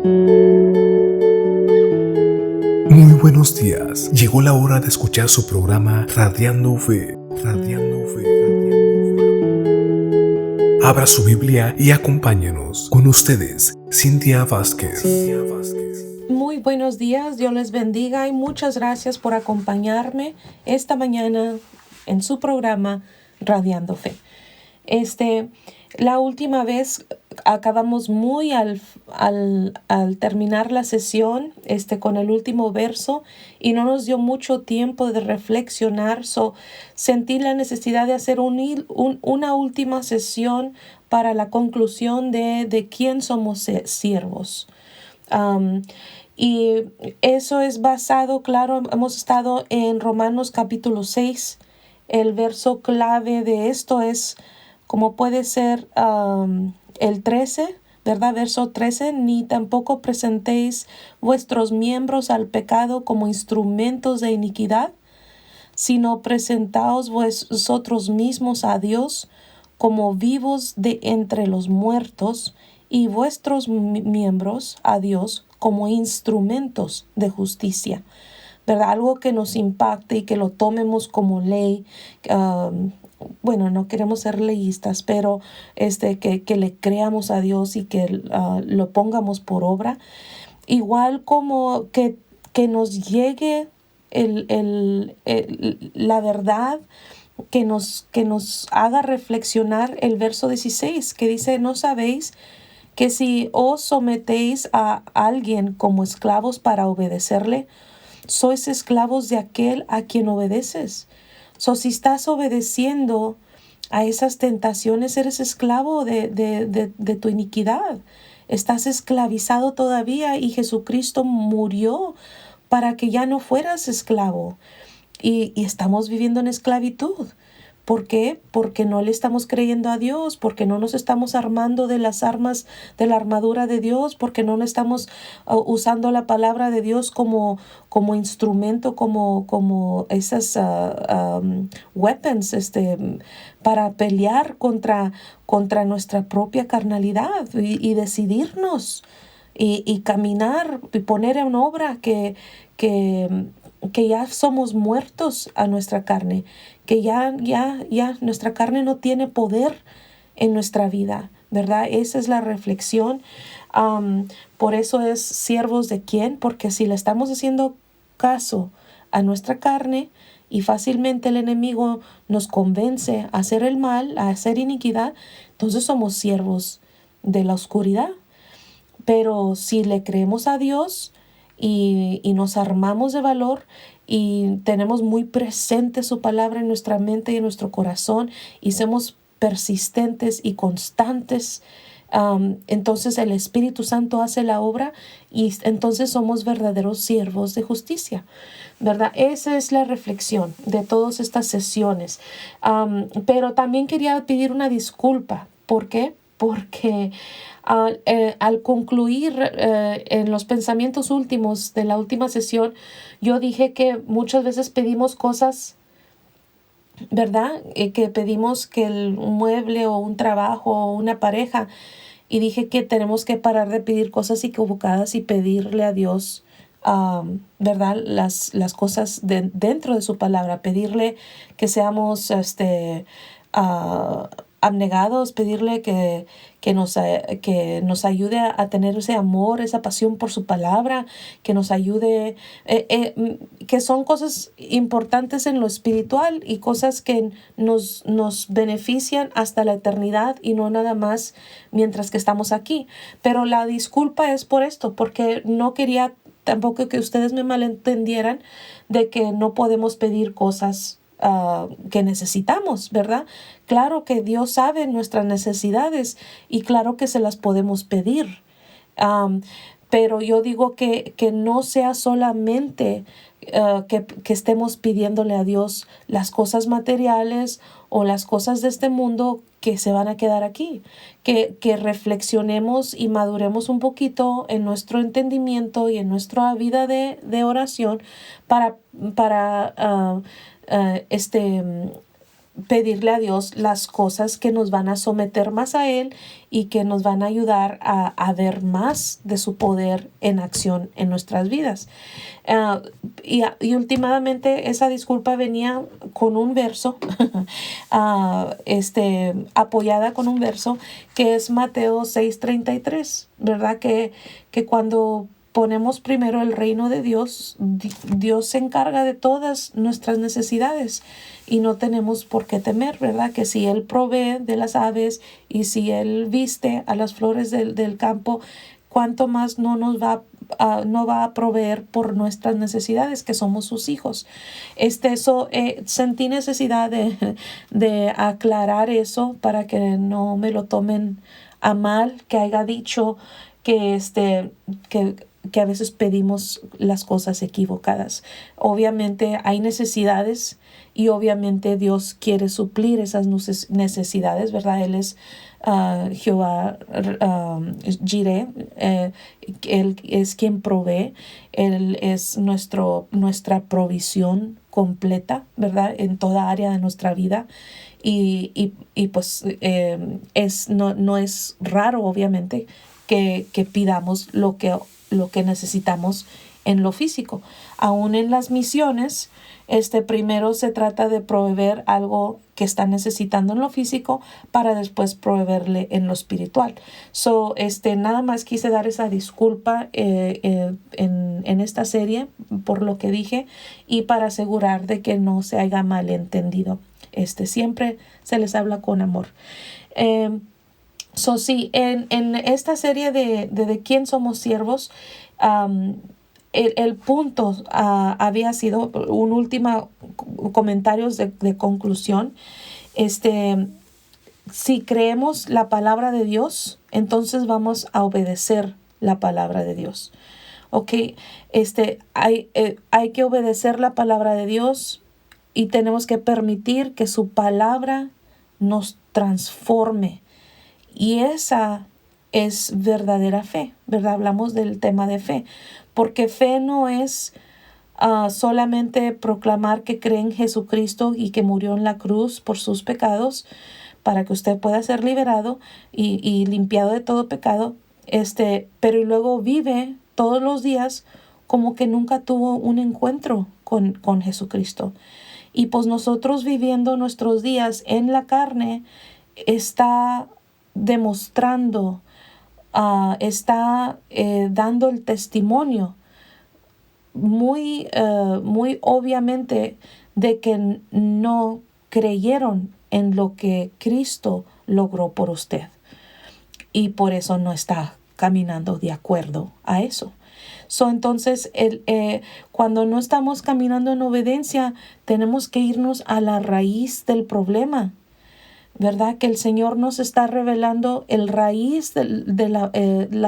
Muy buenos días. Llegó la hora de escuchar su programa Radiando Fe. Radiando Fe. Radiando Fe. Abra su Biblia y acompáñenos. Con ustedes, Cintia Vázquez. Muy buenos días, Dios les bendiga y muchas gracias por acompañarme esta mañana en su programa Radiando Fe. La última vez acabamos muy al terminar la sesión con el último verso y no nos dio mucho tiempo de reflexionar. Sentí la necesidad de hacer una última sesión para la conclusión de quién somos siervos. Y eso es basado, claro, hemos estado en Romanos capítulo 6. El verso clave de esto es, como puede ser el 13, ¿verdad? Verso 13, ni tampoco presentéis vuestros miembros al pecado como instrumentos de iniquidad, sino presentaos vosotros mismos a Dios como vivos de entre los muertos y vuestros miembros a Dios como instrumentos de justicia. ¿Verdad? Algo que nos impacte y que lo tomemos como ley. No queremos ser leyistas, pero que le creamos a Dios y que lo pongamos por obra. Igual como que nos llegue la verdad, que nos haga reflexionar el verso 16, que dice, ¿no sabéis que si os sometéis a alguien como esclavos para obedecerle, sois esclavos de aquel a quien obedeces? Si estás obedeciendo a esas tentaciones, eres esclavo de tu iniquidad. Estás esclavizado todavía y Jesucristo murió para que ya no fueras esclavo. Y estamos viviendo en esclavitud. ¿Por qué? Porque no le estamos creyendo a Dios, porque no nos estamos armando de las armas de la armadura de Dios, porque no estamos usando la palabra de Dios como instrumento, como esas weapons para pelear contra nuestra propia carnalidad y decidirnos y caminar y poner en obra que ya somos muertos a nuestra carne, que ya nuestra carne no tiene poder en nuestra vida, ¿verdad? Esa es la reflexión. Por eso es siervos de quién, porque si le estamos haciendo caso a nuestra carne y fácilmente el enemigo nos convence a hacer el mal, a hacer iniquidad, entonces somos siervos de la oscuridad. Pero si le creemos a Dios y nos armamos de valor y tenemos muy presente su palabra en nuestra mente y en nuestro corazón y somos persistentes y constantes, entonces el Espíritu Santo hace la obra y entonces somos verdaderos siervos de justicia, ¿verdad? Esa es la reflexión de todas estas sesiones. Pero también quería pedir una disculpa. ¿Por qué? Porque al concluir en los pensamientos últimos de la última sesión, yo dije que muchas veces pedimos cosas, ¿verdad? Que pedimos que un mueble o un trabajo o una pareja, y dije que tenemos que parar de pedir cosas equivocadas y pedirle a Dios, ¿verdad? Las cosas dentro de su palabra, pedirle que seamos abnegados, pedirle que nos ayude a tener ese amor, esa pasión por su palabra, que nos ayude, que son cosas importantes en lo espiritual y cosas que nos benefician hasta la eternidad y no nada más mientras que estamos aquí. Pero la disculpa es por esto, porque no quería tampoco que ustedes me malentendieran de que no podemos pedir cosas que necesitamos, ¿verdad? Claro que Dios sabe nuestras necesidades y claro que se las podemos pedir. Pero yo digo que no sea solamente que estemos pidiéndole a Dios las cosas materiales o las cosas de este mundo que se van a quedar aquí, que reflexionemos y maduremos un poquito en nuestro entendimiento y en nuestra vida de oración para pedirle a Dios las cosas que nos van a someter más a Él y que nos van a ayudar a ver más de su poder en acción en nuestras vidas. Y últimamente esa disculpa venía con un verso, apoyada con un verso que es Mateo 6:33, ¿verdad? Que cuando ponemos primero el reino de Dios, Dios se encarga de todas nuestras necesidades y no tenemos por qué temer, ¿verdad? Que si Él provee de las aves y si Él viste a las flores del campo, ¿cuánto más no va a proveer por nuestras necesidades, que somos sus hijos? Sentí necesidad de aclarar eso para que no me lo tomen a mal, que haya dicho que a veces pedimos las cosas equivocadas. Obviamente hay necesidades y obviamente Dios quiere suplir esas necesidades, ¿verdad? Él es Jehová Jireh, Él es quien provee, Él es nuestra provisión completa, ¿verdad? En toda área de nuestra vida. Y pues no es raro, obviamente, que pidamos lo que necesitamos en lo físico. Aún en las misiones, primero se trata de proveer algo que está necesitando en lo físico para después proveerle en lo espiritual. Nada más quise dar esa disculpa en esta serie por lo que dije y para asegurar de que no se haya malentendido. Siempre se les habla con amor. Sí, en esta serie de quién somos siervos, el punto había sido un último comentario de conclusión. Si creemos la palabra de Dios, entonces vamos a obedecer la palabra de Dios. Ok, hay que obedecer la palabra de Dios y tenemos que permitir que su palabra nos transforme. Y esa es verdadera fe, ¿verdad? Hablamos del tema de fe, porque fe no es solamente proclamar que cree en Jesucristo y que murió en la cruz por sus pecados para que usted pueda ser liberado y limpiado de todo pecado, pero y luego vive todos los días como que nunca tuvo un encuentro con Jesucristo. Y pues nosotros viviendo nuestros días en la carne está demostrando, está dando el testimonio muy obviamente de que no creyeron en lo que Cristo logró por usted y por eso no está caminando de acuerdo a eso. Entonces, cuando no estamos caminando en obediencia, tenemos que irnos a la raíz del problema, ¿verdad? Que el Señor nos está revelando la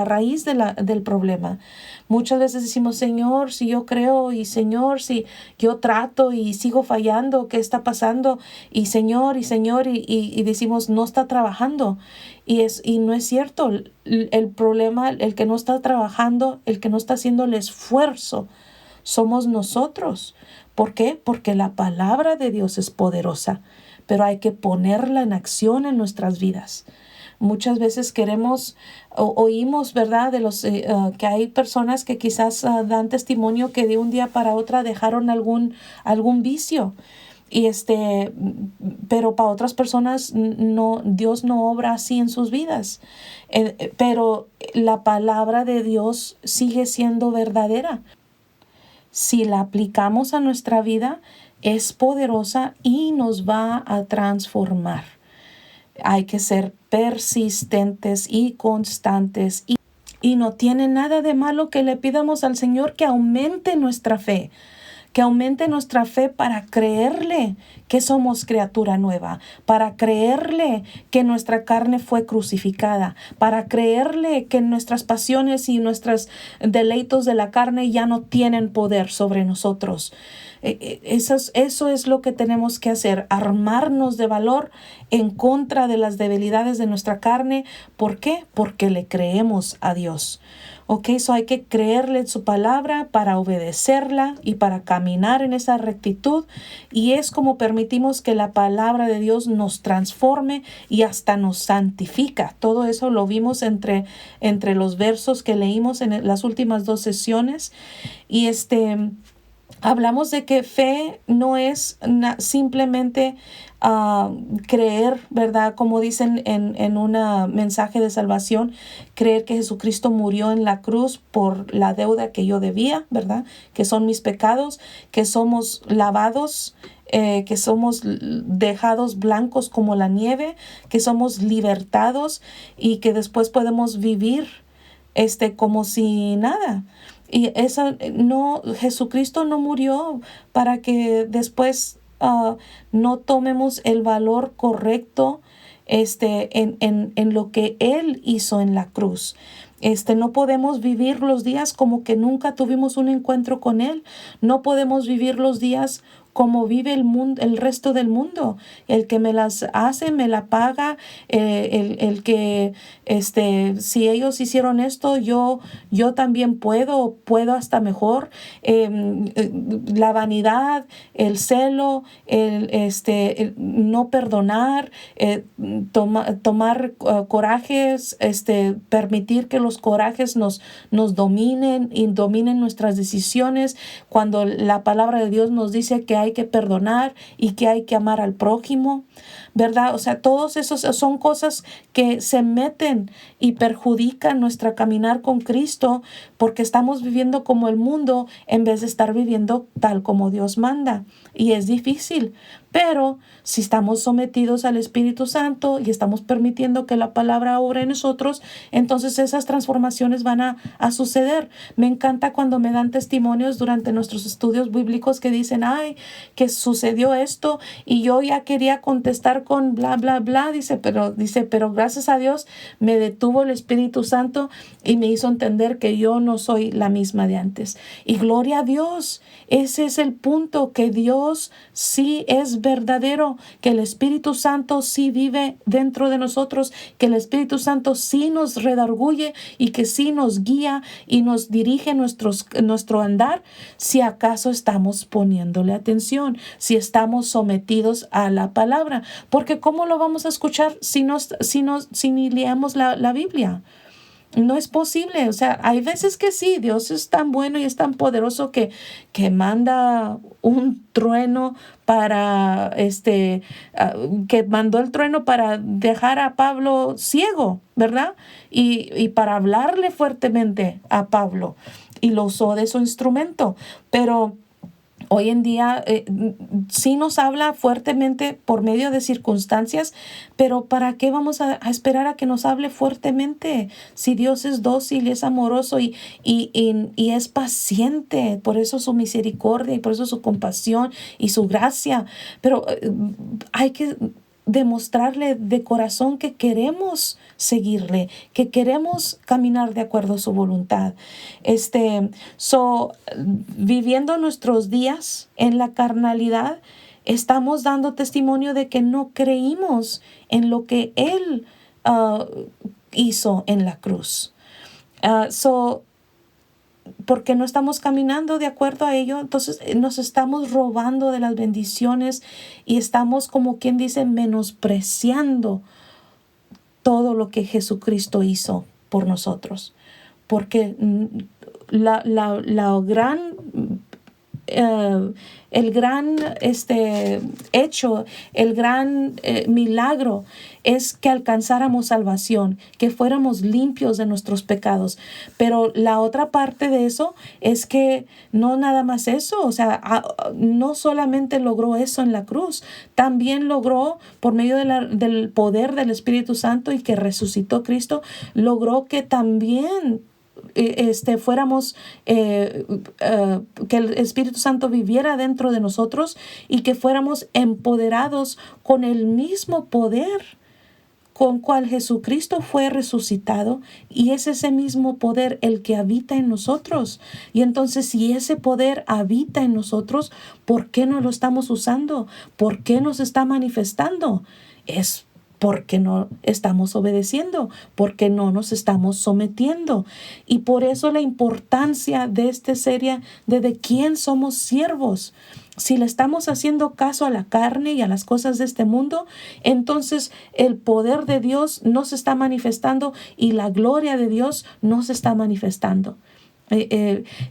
raíz del problema. Muchas veces decimos, Señor, si yo creo, y Señor, si yo trato y sigo fallando, ¿qué está pasando? Y Señor, y decimos, no está trabajando. Y no es cierto. El problema, el que no está trabajando, el que no está haciendo el esfuerzo, somos nosotros. ¿Por qué? Porque la palabra de Dios es poderosa, pero hay que ponerla en acción en nuestras vidas. Muchas veces oímos, ¿verdad?, de los que hay personas que quizás dan testimonio que de un día para otro dejaron algún vicio. Pero para otras personas Dios no obra así en sus vidas. Pero la palabra de Dios sigue siendo verdadera. Si la aplicamos a nuestra vida, es poderosa y nos va a transformar. Hay que ser persistentes y constantes y no tiene nada de malo que le pidamos al Señor que aumente nuestra fe. Que aumente nuestra fe para creerle que somos criatura nueva, para creerle que nuestra carne fue crucificada, para creerle que nuestras pasiones y nuestros deleitos de la carne ya no tienen poder sobre nosotros. Eso es lo que tenemos que hacer, armarnos de valor en contra de las debilidades de nuestra carne. ¿Por qué? Porque le creemos a Dios. Ok, hay que creerle en su palabra para obedecerla y para caminar en esa rectitud. Y es como permitimos que la palabra de Dios nos transforme y hasta nos santifica. Todo eso lo vimos entre los versos que leímos en las últimas 2 sesiones. Y hablamos de que fe no es simplemente creer, ¿verdad? Como dicen en un mensaje de salvación, creer que Jesucristo murió en la cruz por la deuda que yo debía, ¿verdad? Que son mis pecados, que somos lavados, que somos dejados blancos como la nieve, que somos libertados y que después podemos vivir como si nada. Y eso no, Jesucristo no murió para que después no tomemos el valor correcto en lo que Él hizo en la cruz. No podemos vivir los días como que nunca tuvimos un encuentro con Él. No podemos vivir los días como vive el mundo, el resto del mundo. El que me las hace, me la paga. El que, si ellos hicieron esto, yo también puedo hasta mejor. La vanidad, el celo, el no perdonar, tomar corajes, permitir que los corajes nos dominen y dominen nuestras decisiones, cuando la palabra de Dios nos dice que hay que perdonar y que hay que amar al prójimo, ¿verdad? O sea, todos esos son cosas que se meten y perjudican nuestra caminar con Cristo, porque estamos viviendo como el mundo en vez de estar viviendo tal como Dios manda. Y es difícil, pero si estamos sometidos al Espíritu Santo y estamos permitiendo que la palabra obre en nosotros, entonces esas transformaciones van a suceder. Me encanta cuando me dan testimonios durante nuestros estudios bíblicos que dicen, ay, que sucedió esto y yo ya quería contestar con bla, bla, bla. Pero gracias a Dios me detuvo el Espíritu Santo y me hizo entender que yo no soy la misma de antes. Y gloria a Dios, ese es el punto, que Dios sí es verdadero, que el Espíritu Santo sí vive dentro de nosotros, que el Espíritu Santo sí nos redarguye y que sí nos guía y nos dirige nuestro andar, si acaso estamos poniéndole atención, si estamos sometidos a la palabra. Porque ¿cómo lo vamos a escuchar si ni leemos la Biblia? No es posible. O sea, hay veces que sí, Dios es tan bueno y es tan poderoso que manda un trueno para, que mandó el trueno para dejar a Pablo ciego, ¿verdad? Y para hablarle fuertemente a Pablo. Y lo usó de su instrumento. Pero hoy en día sí nos habla fuertemente por medio de circunstancias, pero ¿para qué vamos a esperar a que nos hable fuertemente? Si Dios es dócil y es amoroso y es paciente, por eso su misericordia y por eso su compasión y su gracia. Pero hay que demostrarle de corazón que queremos seguirle, que queremos caminar de acuerdo a su voluntad. Viviendo nuestros días en la carnalidad, estamos dando testimonio de que no creímos en lo que Él hizo en la cruz. Porque no estamos caminando de acuerdo a ello, entonces nos estamos robando de las bendiciones y estamos, como quien dice, menospreciando todo lo que Jesucristo hizo por nosotros. Porque el gran hecho, el gran milagro es que alcanzáramos salvación, que fuéramos limpios de nuestros pecados. Pero la otra parte de eso es que no nada más eso, o sea, no solamente logró eso en la cruz, también logró por medio del poder del Espíritu Santo y que resucitó Cristo, logró que también fuéramos, que el Espíritu Santo viviera dentro de nosotros y que fuéramos empoderados con el mismo poder con cual Jesucristo fue resucitado, y es ese mismo poder el que habita en nosotros. Y entonces, si ese poder habita en nosotros, ¿por qué no lo estamos usando? ¿Por qué nos está manifestando? Es porque no estamos obedeciendo, porque no nos estamos sometiendo. Y por eso la importancia de esta serie de quién somos siervos. Si le estamos haciendo caso a la carne y a las cosas de este mundo, entonces el poder de Dios no se está manifestando y la gloria de Dios no se está manifestando.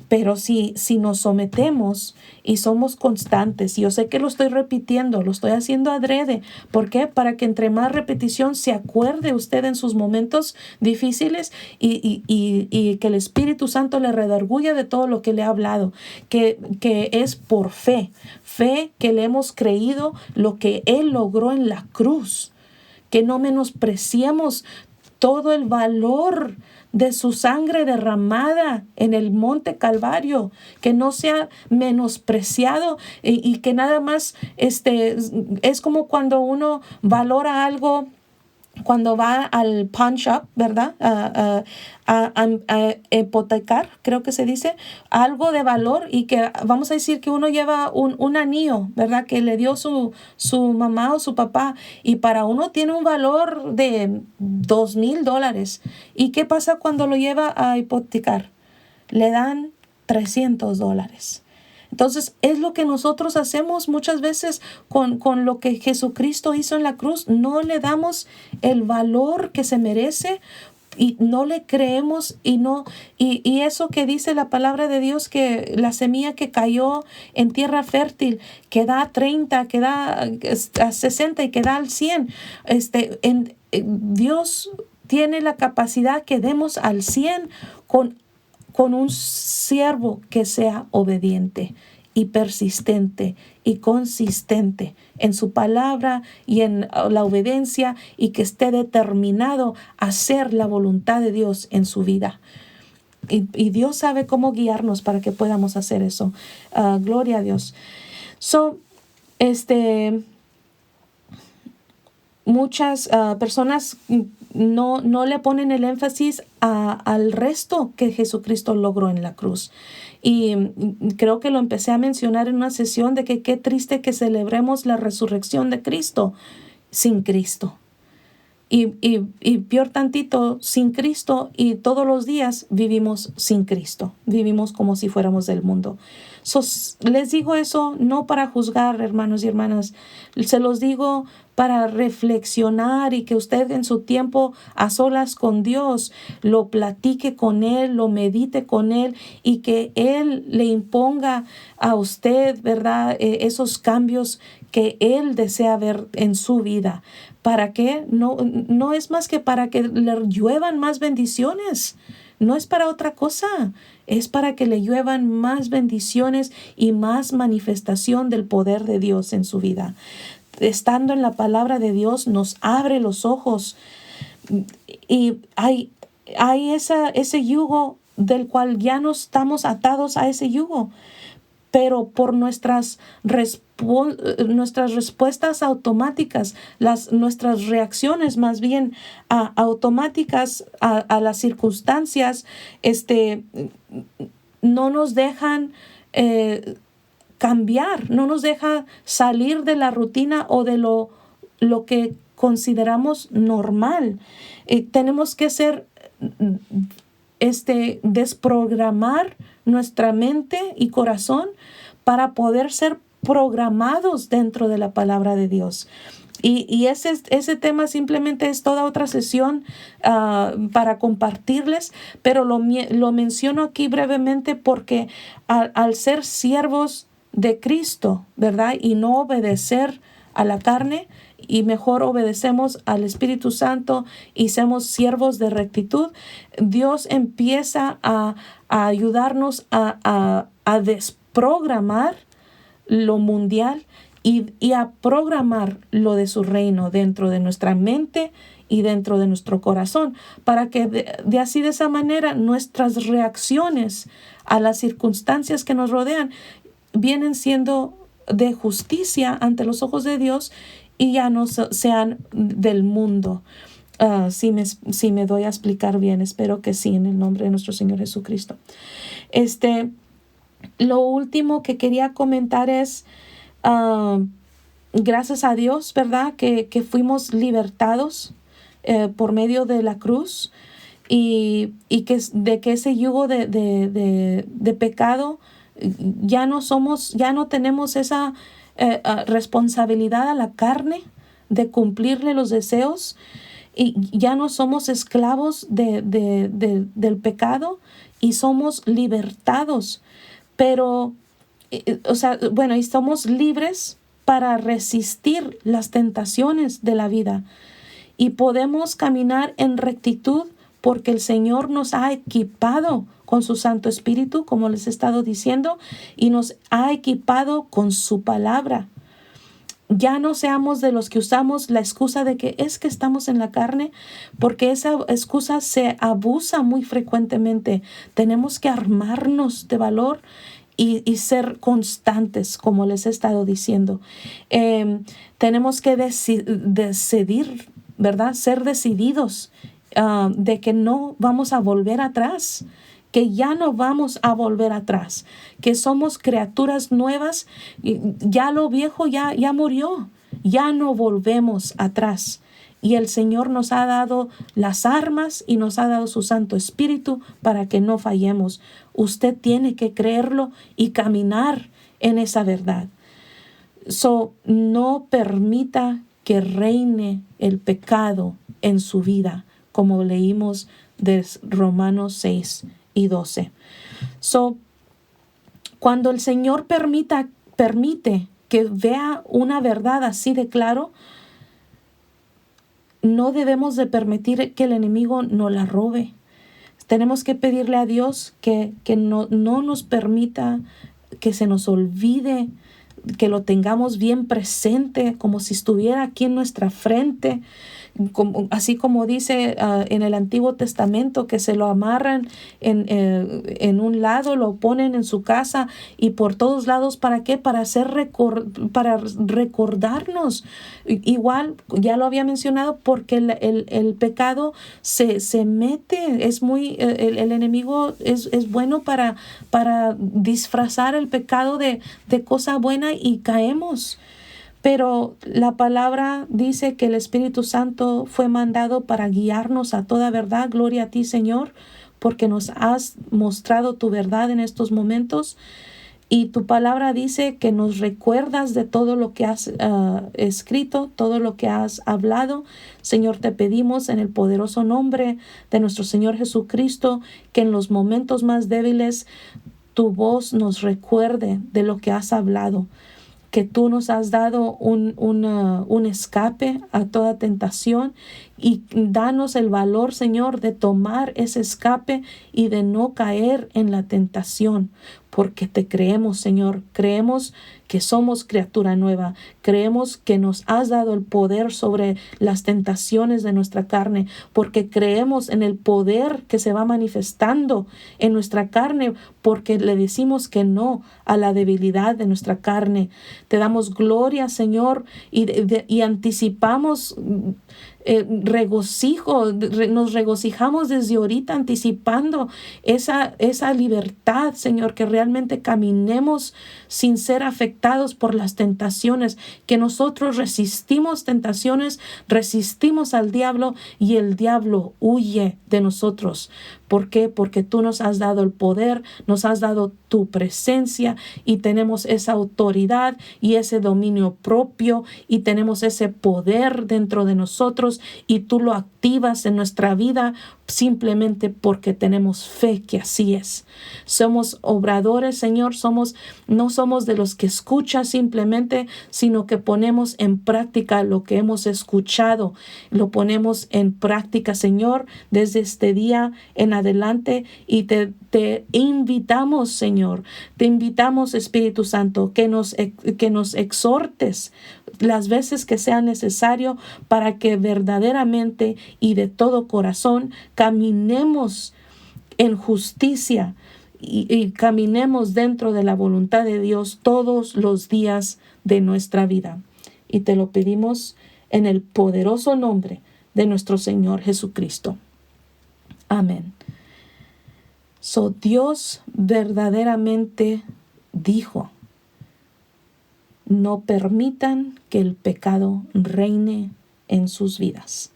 Pero si nos sometemos y somos constantes, yo sé que lo estoy repitiendo, lo estoy haciendo adrede. ¿Por qué? Para que entre más repetición se acuerde usted en sus momentos difíciles y que el Espíritu Santo le redarguya de todo lo que le ha hablado, que es por fe que le hemos creído lo que Él logró en la cruz, que no menospreciemos todo el valor de su sangre derramada en el monte Calvario, que no sea menospreciado y que nada más es como cuando uno valora algo. Cuando va al pawn shop, ¿verdad? A hipotecar, creo que se dice, algo de valor y que vamos a decir que uno lleva un anillo, ¿verdad? Que le dio su mamá o su papá y para uno tiene un valor de $2,000. ¿Y qué pasa cuando lo lleva a hipotecar? Le dan $300. Entonces, es lo que nosotros hacemos muchas veces con lo que Jesucristo hizo en la cruz. No le damos el valor que se merece y no le creemos y eso que dice la palabra de Dios, que la semilla que cayó en tierra fértil, que da 30, que da a 60 y que da al 100. Dios tiene la capacidad que demos al 100 con un siervo que sea obediente y persistente y consistente en su palabra y en la obediencia y que esté determinado a hacer la voluntad de Dios en su vida. Y Dios sabe cómo guiarnos para que podamos hacer eso. Gloria a Dios. Muchas personas no le ponen el énfasis al resto que Jesucristo logró en la cruz. Y creo que lo empecé a mencionar en una sesión de que qué triste que celebremos la resurrección de Cristo sin Cristo. Y peor tantito, sin Cristo, y todos los días vivimos sin Cristo. Vivimos como si fuéramos del mundo. Les digo eso no para juzgar, hermanos y hermanas. Se los digo para reflexionar y que usted en su tiempo a solas con Dios lo platique con Él, lo medite con Él y que Él le imponga a usted, ¿verdad? Esos cambios que Él desea ver en su vida. ¿Para qué? No es más que para que le lluevan más bendiciones. No es para otra cosa. Es para que le lluevan más bendiciones y más manifestación del poder de Dios en su vida. Estando en la palabra de Dios nos abre los ojos y hay ese yugo del cual ya no estamos atados a ese yugo, pero por nuestras respuestas automáticas, nuestras reacciones más bien automáticas a las circunstancias, no nos dejan cambiar, no nos deja salir de la rutina o de lo que consideramos normal. Tenemos que desprogramar nuestra mente y corazón para poder ser programados dentro de la palabra de Dios. Y ese tema simplemente es toda otra sesión para compartirles, pero lo menciono aquí brevemente porque al ser siervos de Cristo, ¿verdad? Y no obedecer a la carne, y mejor obedecemos al Espíritu Santo y somos siervos de rectitud, Dios empieza a ayudarnos a desprogramar lo mundial y a programar lo de su reino dentro de nuestra mente y dentro de nuestro corazón, para que de esa manera nuestras reacciones a las circunstancias que nos rodean vienen siendo de justicia ante los ojos de Dios y ya no sean del mundo. Si me doy a explicar bien, espero que sí, en el nombre de nuestro Señor Jesucristo. Lo último que quería comentar es gracias a Dios, ¿verdad? Que fuimos libertados por medio de la cruz y que ese yugo de pecado ya no tenemos esa responsabilidad a la carne de cumplirle los deseos y ya no somos esclavos del pecado y somos libertados. Pero, y somos libres para resistir las tentaciones de la vida y podemos caminar en rectitud porque el Señor nos ha equipado con su Santo Espíritu, como les he estado diciendo, y nos ha equipado con su palabra. Ya no seamos de los que usamos la excusa de que es que estamos en la carne, porque esa excusa se abusa muy frecuentemente. Tenemos que armarnos de valor y ser constantes, como les he estado diciendo. Tenemos que decidir, ¿verdad? Ser decididos de que no vamos a volver atrás, que ya no vamos a volver atrás, que somos criaturas nuevas, ya lo viejo ya murió, ya no volvemos atrás. Y el Señor nos ha dado las armas y nos ha dado su Santo Espíritu para que no fallemos. Usted tiene que creerlo y caminar en esa verdad. No permita que reine el pecado en su vida, como leímos de Romanos 6 y 12. Cuando el Señor permite que vea una verdad así de claro, no debemos de permitir que el enemigo nos la robe. Tenemos que pedirle a Dios que no nos permita que se nos olvide, que lo tengamos bien presente, como si estuviera aquí en nuestra frente, así como dice en el Antiguo Testamento, que se lo amarran en un lado, lo ponen en su casa y por todos lados. ¿Para qué? Para recordarnos. Igual, ya lo había mencionado, porque el pecado se mete, el enemigo es bueno para disfrazar el pecado de cosa buena y caemos. Pero la palabra dice que el Espíritu Santo fue mandado para guiarnos a toda verdad. Gloria a ti, Señor, porque nos has mostrado tu verdad en estos momentos. Y tu palabra dice que nos recuerdas de todo lo que has escrito, todo lo que has hablado. Señor, te pedimos en el poderoso nombre de nuestro Señor Jesucristo, que en los momentos más débiles tu voz nos recuerde de lo que has hablado, que tú nos has dado un escape a toda tentación, y danos el valor, Señor, de tomar ese escape y de no caer en la tentación, porque te creemos, Señor. Creemos que somos criatura nueva. Creemos que nos has dado el poder sobre las tentaciones de nuestra carne, porque creemos en el poder que se va manifestando en nuestra carne, porque le decimos que no a la debilidad de nuestra carne. Te damos gloria, Señor, y anticipamos regocijo, nos regocijamos desde ahorita anticipando esa libertad, Señor, que realmente caminemos sin ser afectados por las tentaciones, que nosotros resistimos tentaciones, resistimos al diablo y el diablo huye de nosotros. ¿Por qué? Porque tú nos has dado el poder, nos has dado tu presencia y tenemos esa autoridad y ese dominio propio y tenemos ese poder dentro de nosotros, y tú lo activas en nuestra vida simplemente porque tenemos fe que así es. Somos obradores, Señor, no somos de los que escuchan simplemente, sino que ponemos en práctica lo que hemos escuchado. Lo ponemos en práctica, Señor, desde este día en adelante, y te invitamos, Señor, te invitamos, Espíritu Santo, que nos exhortes las veces que sea necesario para que verdaderamente y de todo corazón caminemos en justicia y caminemos dentro de la voluntad de Dios todos los días de nuestra vida. Y te lo pedimos en el poderoso nombre de nuestro Señor Jesucristo. Amén. Dios verdaderamente dijo: no permitan que el pecado reine en sus vidas.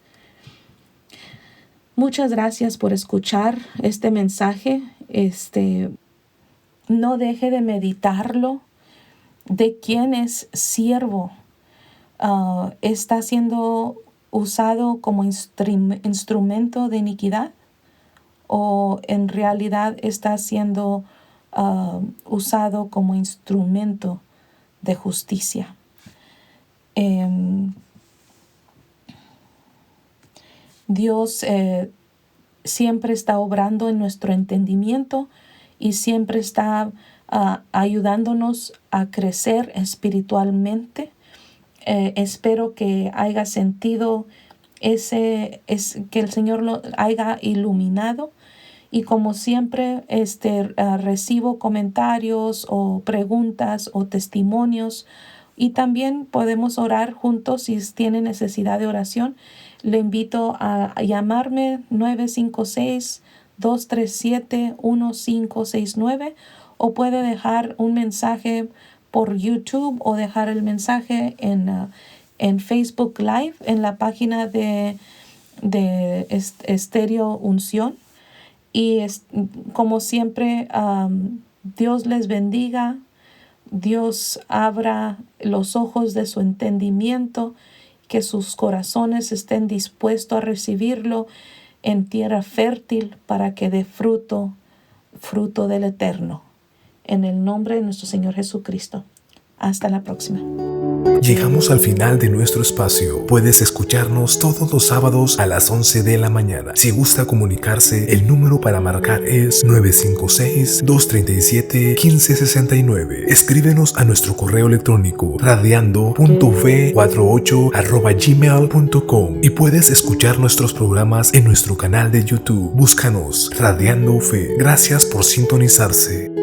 Muchas gracias por escuchar este mensaje. No deje de meditarlo. ¿De quién es siervo? ¿Está siendo usado como instrumento de iniquidad? ¿O en realidad está siendo usado como instrumento de justicia? Dios siempre está obrando en nuestro entendimiento y siempre está ayudándonos a crecer espiritualmente. Espero que haya sentido que el Señor lo haya iluminado. Y como siempre, recibo comentarios o preguntas o testimonios, y también podemos orar juntos si tiene necesidad de oración. Le invito a llamarme 956-237-1569, o puede dejar un mensaje por YouTube o dejar el mensaje en Facebook Live en la página de Estéreo Unción. Y como siempre, Dios les bendiga. Dios abra los ojos de su entendimiento, que sus corazones estén dispuestos a recibirlo en tierra fértil para que dé fruto del Eterno. En el nombre de nuestro Señor Jesucristo. Hasta la próxima. Llegamos al final de nuestro espacio. Puedes escucharnos todos los sábados a las 11 de la mañana. Si gusta comunicarse, el número para marcar es 956-237-1569. Escríbenos a nuestro correo electrónico radiando.fe48@gmail.com, y puedes escuchar nuestros programas en nuestro canal de YouTube. Búscanos Radiando Fe. Gracias por sintonizarse.